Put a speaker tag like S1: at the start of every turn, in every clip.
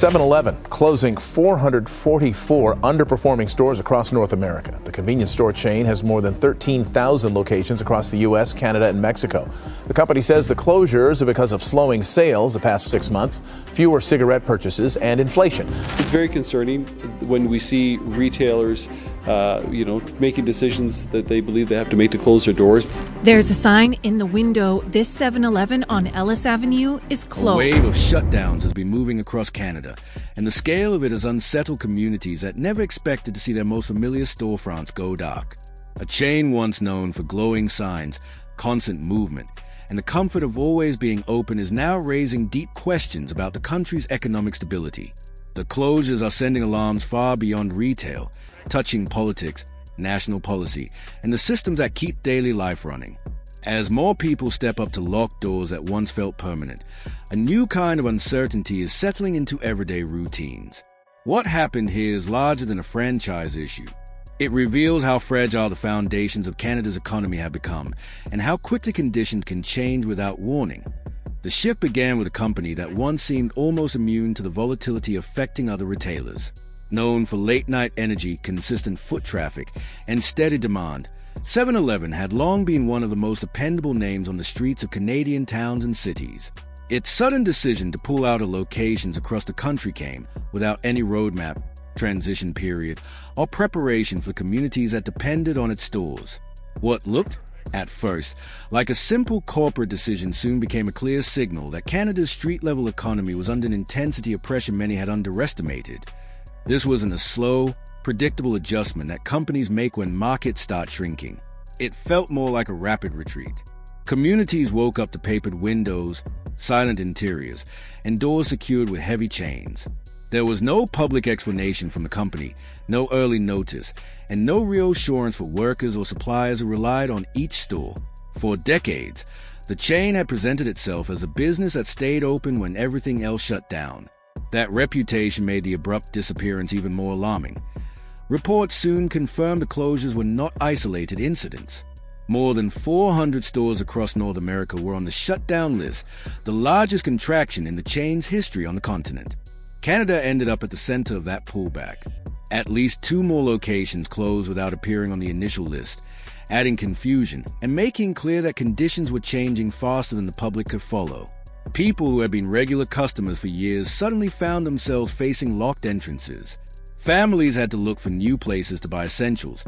S1: 7-Eleven closing 444 underperforming stores across North America. The convenience store chain has more than 13,000 locations across the U.S., Canada, and Mexico. The company says the closures are because of slowing sales the past 6 months, fewer cigarette purchases, and inflation.
S2: It's very concerning when we see retailers, making decisions that they believe they have to make to close their doors.
S3: There's a sign in the window. This 7-Eleven on Ellis Avenue is closed.
S4: A wave of shutdowns has been moving across Canada, and the scale of it has unsettled communities that never expected to see their most familiar storefronts go dark. A chain once known for glowing signs, constant movement, and the comfort of always being open is now raising deep questions about the country's economic stability. The closures are sending alarms far beyond retail, touching politics, national policy, and the systems that keep daily life running. As more people step up to locked doors that once felt permanent, a new kind of uncertainty is settling into everyday routines. What happened here is larger than a franchise issue. It reveals how fragile the foundations of Canada's economy have become, and how quickly conditions can change without warning. The shift began with a company that once seemed almost immune to the volatility affecting other retailers. Known for late-night energy, consistent foot traffic, and steady demand, 7-Eleven had long been one of the most dependable names on the streets of Canadian towns and cities. Its sudden decision to pull out of locations across the country came without any roadmap, transition period, or preparation for communities that depended on its stores. What looked, at first, like a simple corporate decision soon became a clear signal that Canada's street-level economy was under an intensity of pressure many had underestimated. This wasn't a slow, predictable adjustment that companies make when markets start shrinking. It felt more like a rapid retreat. Communities woke up to papered windows, silent interiors, and doors secured with heavy chains. There was no public explanation from the company, no early notice, and no real assurance for workers or suppliers who relied on each store. For decades, the chain had presented itself as a business that stayed open when everything else shut down. That reputation made the abrupt disappearance even more alarming. Reports soon confirmed the closures were not isolated incidents. More than 400 stores across North America were on the shutdown list, the largest contraction in the chain's history on the continent. Canada ended up at the center of that pullback. At least 2 more locations closed without appearing on the initial list, adding confusion and making clear that conditions were changing faster than the public could follow. People who had been regular customers for years suddenly found themselves facing locked entrances. Families had to look for new places to buy essentials,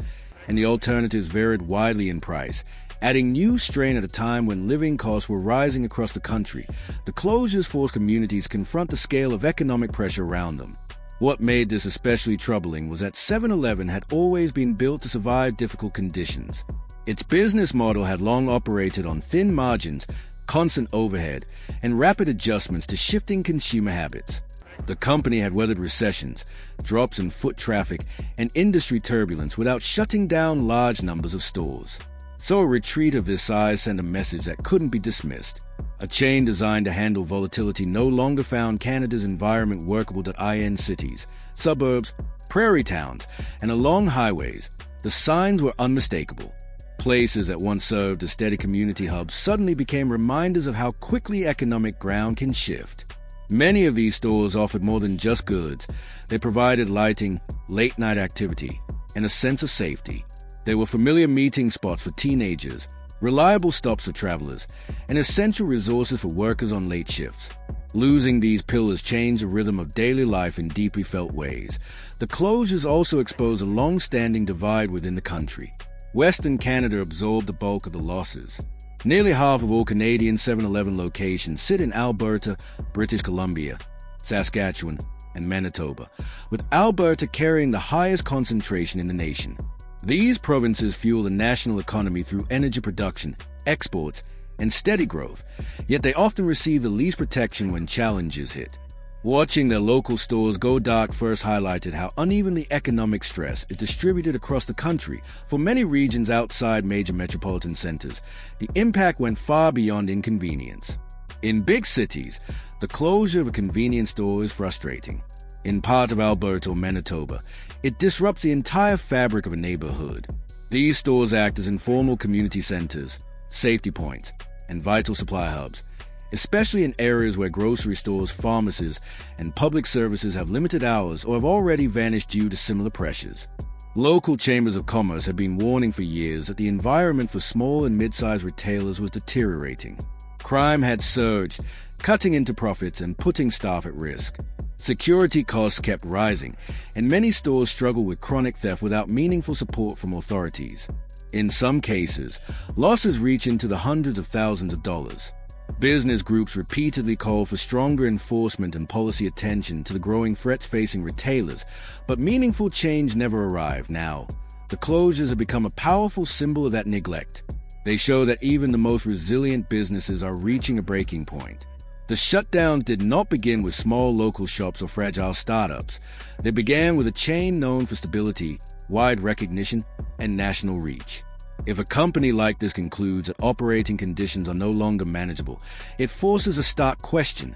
S4: and the alternatives varied widely in price, adding new strain at a time when living costs were rising across the country. The closures forced communities to confront the scale of economic pressure around them. What made this especially troubling was that 7-Eleven had always been built to survive difficult conditions. Its business model had long operated on thin margins, constant overhead, and rapid adjustments to shifting consumer habits. The company had weathered recessions, drops in foot traffic, and industry turbulence without shutting down large numbers of stores. So a retreat of this size sent a message that couldn't be dismissed. A chain designed to handle volatility no longer found Canada's environment workable in cities, suburbs, prairie towns, and along highways. The signs were unmistakable. Places that once served as steady community hubs suddenly became reminders of how quickly economic ground can shift. Many of these stores offered more than just goods. They provided lighting, late-night activity, and a sense of safety. They were familiar meeting spots for teenagers, reliable stops for travelers, and essential resources for workers on late shifts. Losing these pillars changed the rhythm of daily life in deeply felt ways. The closures also exposed a long-standing divide within the country. Western Canada absorbed the bulk of the losses. Nearly half of all Canadian 7-Eleven locations sit in Alberta, British Columbia, Saskatchewan, and Manitoba, with Alberta carrying the highest concentration in the nation. These provinces fuel the national economy through energy production, exports, and steady growth, yet they often receive the least protection when challenges hit. Watching their local stores go dark first highlighted how unevenly economic stress is distributed across the country. For many regions outside major metropolitan centers, the impact went far beyond inconvenience. In big cities, the closure of a convenience store is frustrating. In part of Alberta or Manitoba, it disrupts the entire fabric of a neighborhood. These stores act as informal community centers, safety points, and vital supply hubs, especially in areas where grocery stores, pharmacies, and public services have limited hours or have already vanished due to similar pressures. Local chambers of commerce have been warning for years that the environment for small and mid-sized retailers was deteriorating. Crime had surged, cutting into profits and putting staff at risk. Security costs kept rising, and many stores struggled with chronic theft without meaningful support from authorities. In some cases, losses reach into the hundreds of thousands of dollars. Business groups repeatedly called for stronger enforcement and policy attention to the growing threats facing retailers, but meaningful change never arrived. Now, the closures have become a powerful symbol of that neglect. They show that even the most resilient businesses are reaching a breaking point. The shutdowns did not begin with small local shops or fragile startups. They began with a chain known for stability, wide recognition, and national reach. If a company like this concludes that operating conditions are no longer manageable, it forces a stark question.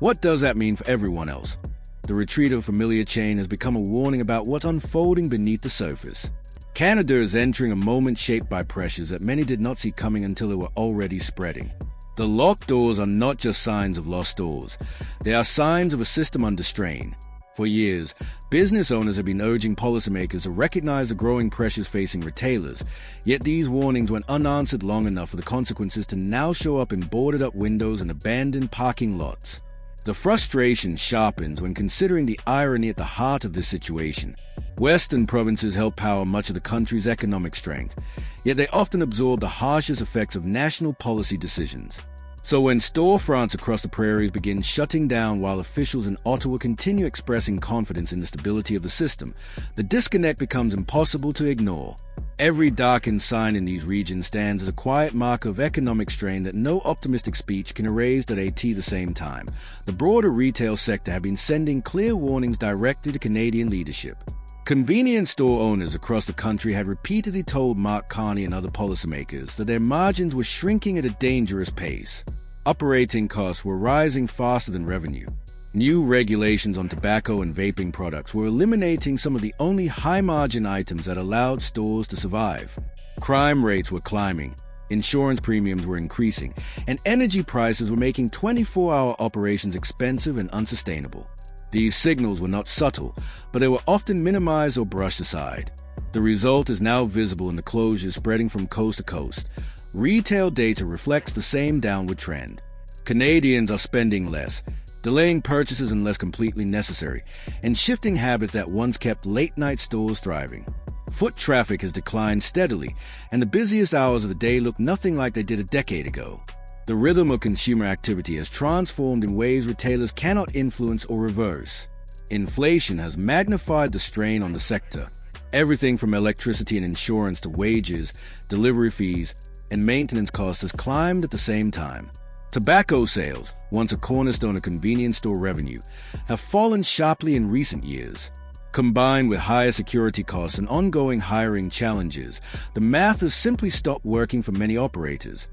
S4: What does that mean for everyone else? The retreat of a familiar chain has become a warning about what's unfolding beneath the surface. Canada is entering a moment shaped by pressures that many did not see coming until they were already spreading. The locked doors are not just signs of lost stores. They are signs of a system under strain. For years, business owners have been urging policymakers to recognize the growing pressures facing retailers, yet these warnings went unanswered long enough for the consequences to now show up in boarded-up windows and abandoned parking lots. The frustration sharpens when considering the irony at the heart of this situation. Western provinces help power much of the country's economic strength, yet they often absorb the harshest effects of national policy decisions. So when storefronts across the prairies begin shutting down while officials in Ottawa continue expressing confidence in the stability of the system, the disconnect becomes impossible to ignore. Every darkened sign in these regions stands as a quiet marker of economic strain that no optimistic speech can erase at the same time. The broader retail sector have been sending clear warnings directly to Canadian leadership. Convenience store owners across the country had repeatedly told Mark Carney and other policymakers that their margins were shrinking at a dangerous pace. Operating costs were rising faster than revenue. New regulations on tobacco and vaping products were eliminating some of the only high-margin items that allowed stores to survive. Crime rates were climbing, insurance premiums were increasing, and energy prices were making 24-hour operations expensive and unsustainable. These signals were not subtle, but they were often minimized or brushed aside. The result is now visible in the closures spreading from coast to coast. Retail data reflects the same downward trend. Canadians are spending less, delaying purchases unless completely necessary, and shifting habits that once kept late-night stores thriving. Foot traffic has declined steadily, and the busiest hours of the day look nothing like they did a decade ago. The rhythm of consumer activity has transformed in ways retailers cannot influence or reverse. Inflation has magnified the strain on the sector. Everything from electricity and insurance to wages, delivery fees, and maintenance costs has climbed at the same time. Tobacco sales, once a cornerstone of convenience store revenue, have fallen sharply in recent years. Combined with higher security costs and ongoing hiring challenges, the math has simply stopped working for many operators.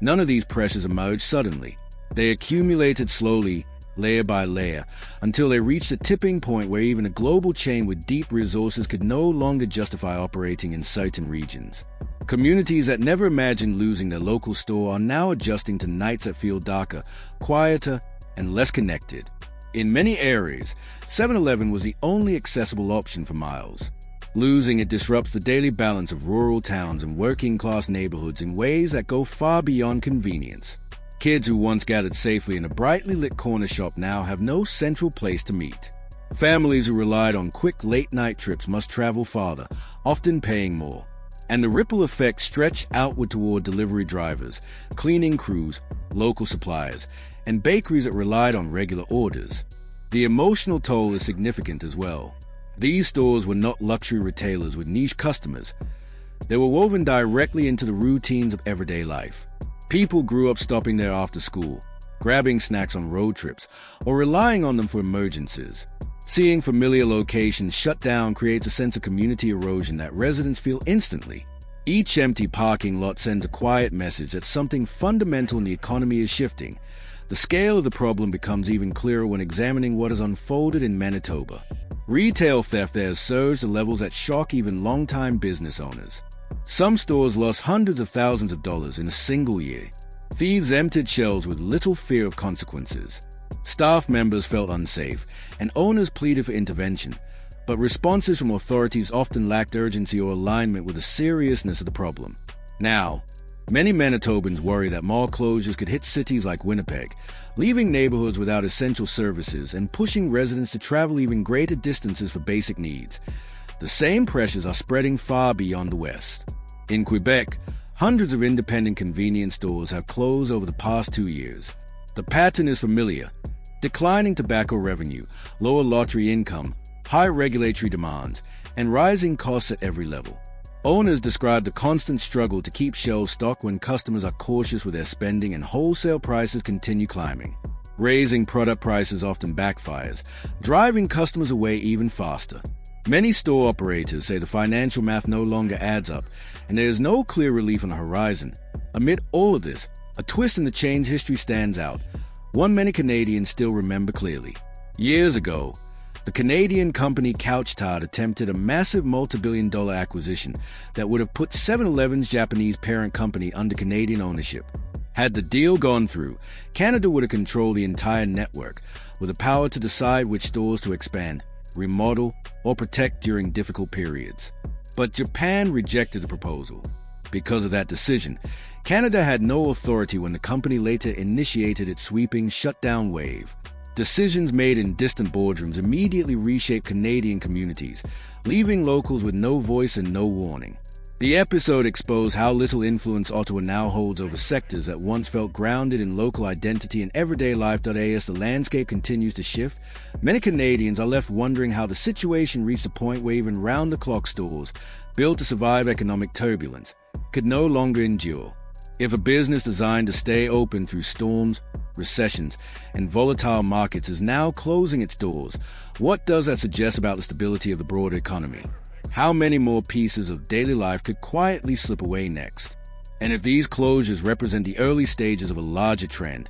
S4: None of these pressures emerged suddenly. They accumulated slowly, layer by layer, until they reached a tipping point where even a global chain with deep resources could no longer justify operating in certain regions. Communities that never imagined losing their local store are now adjusting to nights that feel darker, quieter, and less connected. In many areas, 7-Eleven was the only accessible option for miles. Losing it disrupts the daily balance of rural towns and working-class neighborhoods in ways that go far beyond convenience. Kids who once gathered safely in a brightly lit corner shop now have no central place to meet. Families who relied on quick late-night trips must travel farther, often paying more. And the ripple effects stretch outward toward delivery drivers, cleaning crews, local suppliers, and bakeries that relied on regular orders. The emotional toll is significant as well. These stores were not luxury retailers with niche customers. They were woven directly into the routines of everyday life. People grew up stopping there after school, grabbing snacks on road trips, or relying on them for emergencies. Seeing familiar locations shut down creates a sense of community erosion that residents feel instantly. Each empty parking lot sends a quiet message that something fundamental in the economy is shifting. The scale of the problem becomes even clearer when examining what has unfolded in Manitoba. Retail theft there has surged to levels that shock even longtime business owners. Some stores lost hundreds of thousands of dollars in a single year. Thieves emptied shelves with little fear of consequences. Staff members felt unsafe, and owners pleaded for intervention, but responses from authorities often lacked urgency or alignment with the seriousness of the problem. Now, many Manitobans worry that mall closures could hit cities like Winnipeg, leaving neighborhoods without essential services and pushing residents to travel even greater distances for basic needs. The same pressures are spreading far beyond the West. In Quebec, hundreds of independent convenience stores have closed over the past 2 years. The pattern is familiar: declining tobacco revenue, lower lottery income, high regulatory demands, and rising costs at every level. Owners describe the constant struggle to keep shelves stocked when customers are cautious with their spending and wholesale prices continue climbing. Raising product prices often backfires, driving customers away even faster. Many store operators say the financial math no longer adds up, and there is no clear relief on the horizon. Amid all of this, a twist in the chain's history stands out, one many Canadians still remember clearly. Years ago, the Canadian company Couche-Tard attempted a massive multi-billion-dollar acquisition that would have put 7-Eleven's Japanese parent company under Canadian ownership. Had the deal gone through, Canada would have controlled the entire network, with the power to decide which stores to expand, remodel, or protect during difficult periods. But Japan rejected the proposal. Because of that decision, Canada had no authority when the company later initiated its sweeping shutdown wave. Decisions made in distant boardrooms immediately reshaped Canadian communities, leaving locals with no voice and no warning. The episode exposed how little influence Ottawa now holds over sectors that once felt grounded in local identity and everyday life. As the landscape continues to shift, many Canadians are left wondering how the situation reached a point where even round-the-clock stores, built to survive economic turbulence, could no longer endure. If a business designed to stay open through storms, recessions, and volatile markets is now closing its doors, what does that suggest about the stability of the broader economy? How many more pieces of daily life could quietly slip away next? And if these closures represent the early stages of a larger trend,